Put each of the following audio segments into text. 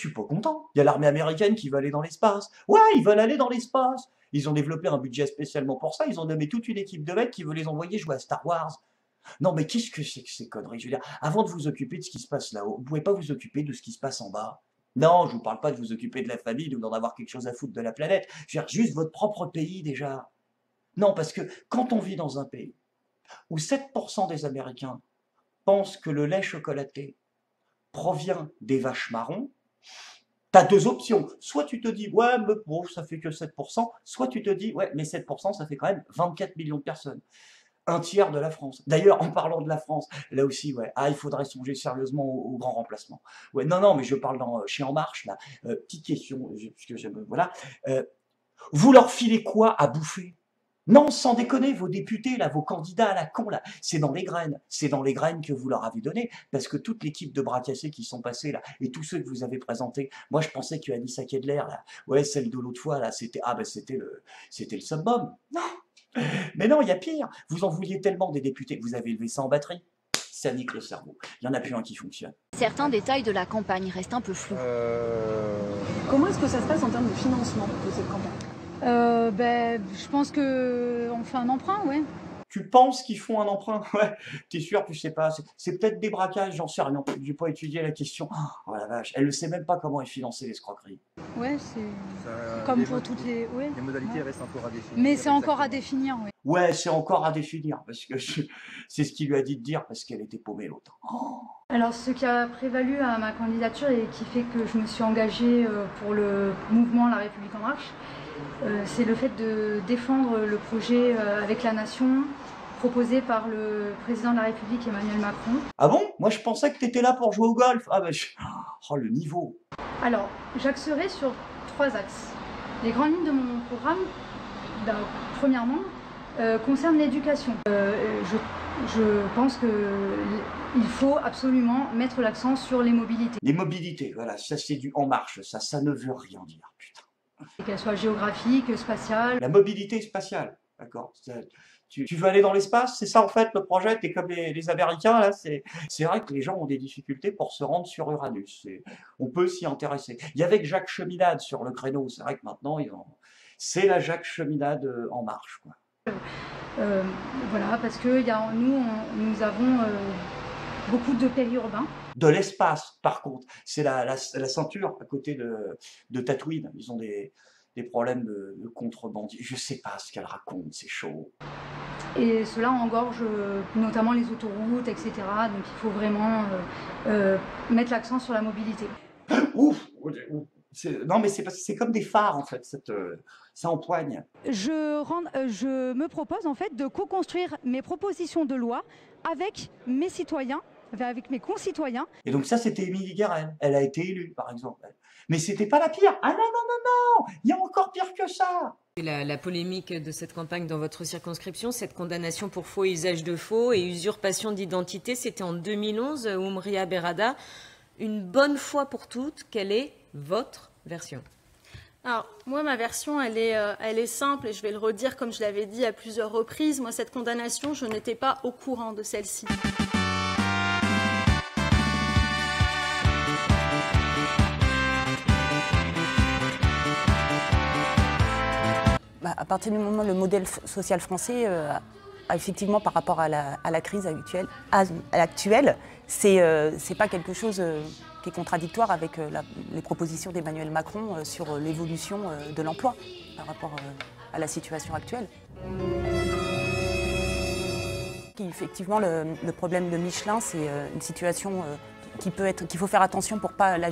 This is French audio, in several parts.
suis pas content. Il y a l'armée américaine qui veut aller dans l'espace. Ouais, ils veulent aller dans l'espace. Ils ont développé un budget spécialement pour ça. Ils ont nommé toute une équipe de mecs qui veut les envoyer jouer à Star Wars. Non, mais qu'est-ce que c'est que ces conneries? Je veux dire, avant de vous occuper de ce qui se passe là-haut, vous pouvez pas vous occuper de ce qui se passe en bas? Non, je vous parle pas de vous occuper de la famille ou d'en avoir quelque chose à foutre de la planète. Je veux dire, juste votre propre pays déjà. Non, parce que quand on vit dans un pays où 7% des Américains pensent que le lait chocolaté provient des vaches marrons, t'as deux options. Soit tu te dis, ouais, mais bon, ça fait que 7%, soit tu te dis, ouais, mais 7%, ça fait quand même 24 millions de personnes. Un tiers de la France. D'ailleurs, en parlant de la France, là aussi, ouais, il faudrait songer sérieusement au grand remplacement. Ouais, non, non, mais je parle dans Chez En Marche, là. Petite question, puisque j'aime, voilà. Euh, Vous leur filez quoi à bouffer? Non, sans déconner, vos députés, là, vos candidats à la con, là, c'est dans les graines. C'est dans les graines que vous leur avez donné. Parce que toute l'équipe de bras cassés qui sont passés, là, et tous ceux que vous avez présentés, moi, je pensais que Anissa Kedler, là, ouais, celle de l'autre fois, là, c'était le summum. Non! Mais non, il y a pire. Vous en vouliez tellement des députés que vous avez élevé ça en batterie. Ça nique le cerveau. Il n'y en a plus un qui fonctionne. Certains détails de la campagne restent un peu flous. Comment est-ce que ça se passe en termes de financement de cette campagne? Je pense qu'on fait un emprunt, ouais. Tu penses qu'ils font un emprunt? Ouais, t'es sûr, tu sais pas. C'est peut-être des braquages, j'en sais rien. J'ai pas étudié la question. Oh la vache, elle ne sait même pas comment est financée l'escroquerie. Ouais, c'est comme pour toutes les... Ouais. Les modalités restent encore à définir. Mais c'est encore à définir, oui. Ouais, c'est encore à définir, parce que c'est ce qu'il lui a dit de dire, parce qu'elle était paumée l'autre. Oh. Alors, ce qui a prévalu à ma candidature et qui fait que je me suis engagée pour le mouvement La République En Marche, c'est le fait de défendre le projet avec la nation proposé par le président de la République Emmanuel Macron. Ah bon? Moi je pensais que t'étais là pour jouer au golf. Ah bah oh le niveau. Alors, j'axerai sur 3 axes. Les grandes lignes de mon programme, premièrement, concernent l'éducation. Je pense qu'il faut absolument mettre l'accent sur les mobilités. Les mobilités, voilà, ça c'est du En Marche, ça ne veut rien dire, putain. Qu'elles soient géographiques, spatiales. La mobilité spatiale, d'accord. Tu veux aller dans l'espace, c'est ça en fait le projet, t'es comme les Américains là, c'est vrai que les gens ont des difficultés pour se rendre sur Uranus, on peut s'y intéresser. Il y avait que Jacques Cheminade sur le créneau, c'est vrai que maintenant c'est la Jacques Cheminade En Marche, quoi. Voilà, parce que nous avons beaucoup de périurbains. De l'espace, par contre, c'est la ceinture à côté de Tatooine. Ils ont des problèmes de contrebande. Je sais pas ce qu'elle raconte, c'est chaud. Et cela engorge notamment les autoroutes, etc. Donc il faut vraiment mettre l'accent sur la mobilité. Ouf! Non, mais c'est comme des phares, en fait, ça empoigne. Je me propose, en fait, de co-construire mes propositions de loi avec mes citoyens, avec mes concitoyens. Et donc ça, c'était Émilie Guérin. Elle a été élue, par exemple. Mais c'était pas la pire. Ah non, non, non, non! Il y a encore pire que ça! La polémique de cette campagne dans votre circonscription, cette condamnation pour faux et usage de faux et usurpation d'identité, c'était en 2011, Oumria Berrada. Une bonne fois pour toutes, quelle est votre version? Alors, moi, ma version, elle est simple et je vais le redire comme je l'avais dit à plusieurs reprises. Moi, cette condamnation, je n'étais pas au courant de celle-ci. À partir du moment où le modèle social français a effectivement par rapport à la crise actuelle, c'est pas quelque chose qui est contradictoire avec les propositions d'Emmanuel Macron sur l'évolution de l'emploi par rapport à la situation actuelle. Effectivement, le problème de Michelin, c'est une situation qu'il faut faire attention pour ne pas la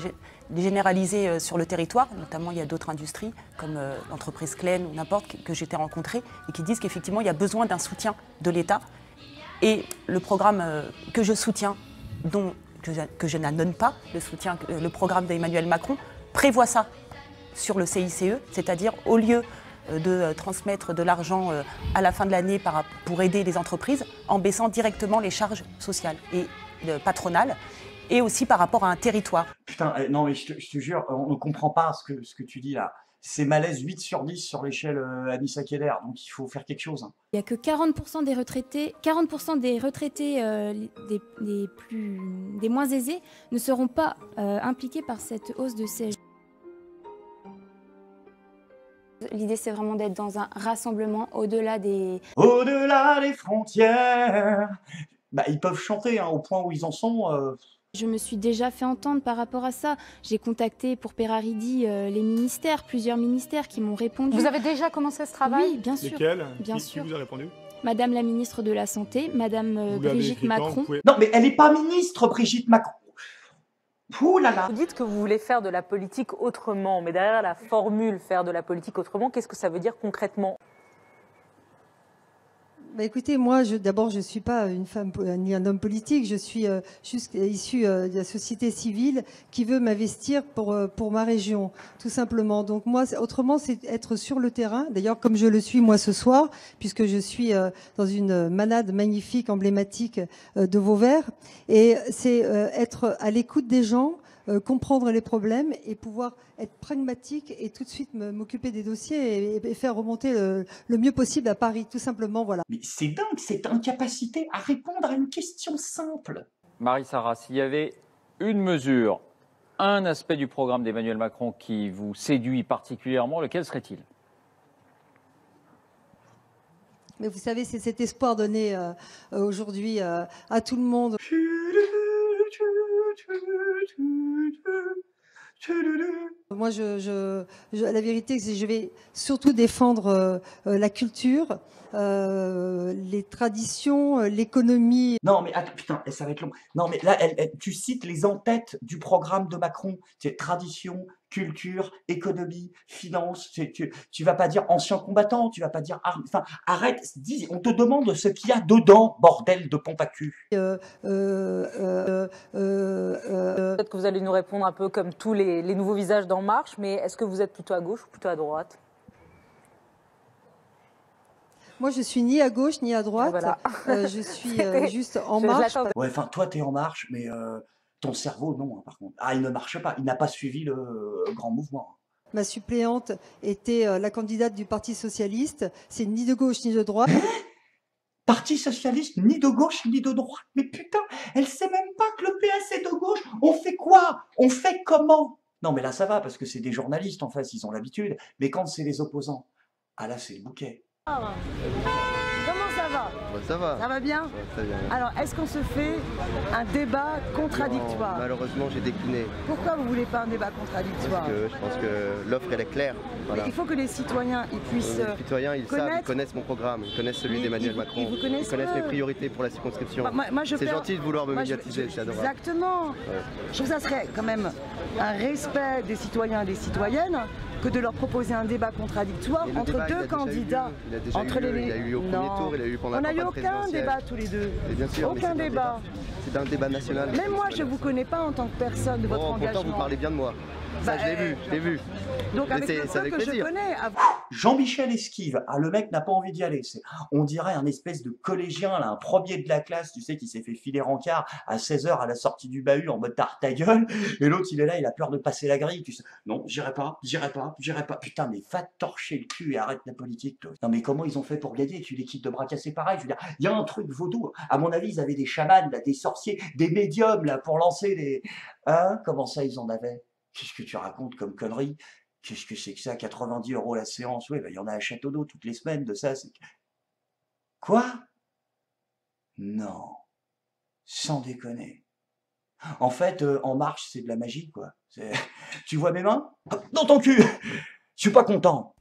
généraliser sur le territoire. Notamment, il y a d'autres industries, comme l'entreprise Klein ou n'importe, que j'ai rencontrées, et qui disent qu'effectivement, il y a besoin d'un soutien de l'État. Et le programme que je soutiens, que je n'annonce pas, le programme d'Emmanuel Macron, prévoit ça sur le CICE, c'est-à-dire au lieu de transmettre de l'argent à la fin de l'année pour aider les entreprises, en baissant directement les charges sociales et patronales, et aussi par rapport à un territoire. Putain, non mais je te jure, on ne comprend pas ce que tu dis là. c'est malaise 8 sur 10 sur l'échelle Anissa Keller, donc il faut faire quelque chose. Hein. Il n'y a que 40% des retraités, des moins aisés ne seront pas impliqués par cette hausse de CSG. L'idée, c'est vraiment d'être dans un rassemblement au-delà des... Au-delà des frontières. Bah, ils peuvent chanter, hein, au point où ils en sont. Je me suis déjà fait entendre par rapport à ça. J'ai contacté pour Peraridi les ministères, plusieurs ministères qui m'ont répondu. Vous avez déjà commencé ce travail? Oui, bien sûr. Lesquels? Bien sûr. Qui vous a répondu? Madame la ministre de la Santé, Madame Brigitte Macron. Non, mais elle n'est pas ministre, Brigitte Macron. Ouh là là. Vous dites que vous voulez faire de la politique autrement, mais derrière la formule faire de la politique autrement, qu'est-ce que ça veut dire concrètement? Bah écoutez, moi, d'abord, je ne suis pas une femme ni un homme politique. Je suis juste issue de la société civile qui veut m'investir pour ma région, tout simplement. Donc moi, autrement, c'est être sur le terrain. D'ailleurs, comme je le suis moi ce soir, puisque je suis dans une manade magnifique, emblématique de Vauvert, et c'est être à l'écoute des gens, comprendre les problèmes et pouvoir être pragmatique et tout de suite m'occuper des dossiers et faire remonter le mieux possible à Paris, tout simplement, voilà. Mais c'est dingue, cette incapacité à répondre à une question simple. Marie-Sara, s'il y avait une mesure, un aspect du programme d'Emmanuel Macron qui vous séduit particulièrement, lequel serait-il? Mais vous savez, c'est cet espoir donné aujourd'hui à tout le monde. Moi, la vérité, c'est que je vais surtout défendre la culture, les traditions, l'économie. Non, mais attends, putain, ça va être long. Non, mais là, tu cites les en-têtes du programme de Macron. C'est tradition, culture, économie, finance. Tu vas pas dire ancien combattant, tu vas pas dire armes. Enfin, arrête, on te demande ce qu'il y a dedans, bordel de pompe à cul. Peut-être que vous allez nous répondre un peu comme tous les nouveaux visages d'En Marche, mais est-ce que vous êtes plutôt à gauche ou plutôt à droite? Moi, je suis ni à gauche ni à droite. Voilà. Je suis juste En Marche. Ouais, enfin, toi, t'es En Marche, mais ton cerveau, non, hein, par contre. Ah, il ne marche pas. Il n'a pas suivi le grand mouvement. Ma suppléante était la candidate du Parti Socialiste. C'est ni de gauche ni de droite. Parti Socialiste, ni de gauche ni de droite. Mais putain, elle sait même pas que le PS est de gauche. On fait quoi? On fait comment? Non, mais là, ça va, parce que c'est des journalistes en face, ils ont l'habitude. Mais quand c'est les opposants, ah là, c'est le bouquet. Comment ça va? Ça va. Ça va bien? Ouais, très bien. Alors, est-ce qu'on se fait un débat contradictoire? Non, malheureusement, j'ai décliné. Pourquoi vous ne voulez pas un débat contradictoire? Parce que je pense que l'offre, elle est claire. Voilà. Il faut que les citoyens ils puissent Les citoyens, ils savent, ils connaissent mon programme, ils connaissent celui d'Emmanuel Macron. Ils connaissent mes priorités pour la circonscription. C'est gentil de vouloir me médiatiser, c'est adorable. Exactement. Ouais. Je trouve que ça serait quand même un respect des citoyens et des citoyennes que de leur proposer un débat contradictoire entre deux candidats. Il y a eu au premier tour, il y a eu pendant la campagne présidentielle. On n'a eu aucun débat tous les deux. Et bien sûr, aucun débat. C'est un débat national. Même moi, je ne vous connais pas en tant que personne de votre engagement. Pourtant, vous parlez bien de moi. Ça, je l'ai vu. Donc, avec le peu que je connais... Jean-Michel esquive. Ah, le mec n'a pas envie d'y aller. On dirait un espèce de collégien, là, un premier de la classe, tu sais, qui s'est fait filer rencard à 16h à la sortie du bahut en mode tard ta gueule. Et l'autre, il est là, il a peur de passer la grille. Tu sais. Non, j'irai pas. Putain, mais va te torcher le cul et arrête la politique, toi. Non, mais comment ils ont fait pour gagner? Tu l'équipe de bras cassés pareil. Je veux dire, il y a un truc vaudou. À mon avis, ils avaient des chamans, là, des sorciers, des médiums, là, pour lancer les... Hein? Comment ça, ils en avaient? Qu'est-ce que tu racontes comme connerie? Qu'est-ce que c'est que ça? 90 € la séance? Oui, il y en a à Château d'Eau toutes les semaines de ça. Quoi? Non. Sans déconner. En fait, En Marche, c'est de la magie, quoi. Tu vois mes mains? Dans ton cul! Je suis pas content.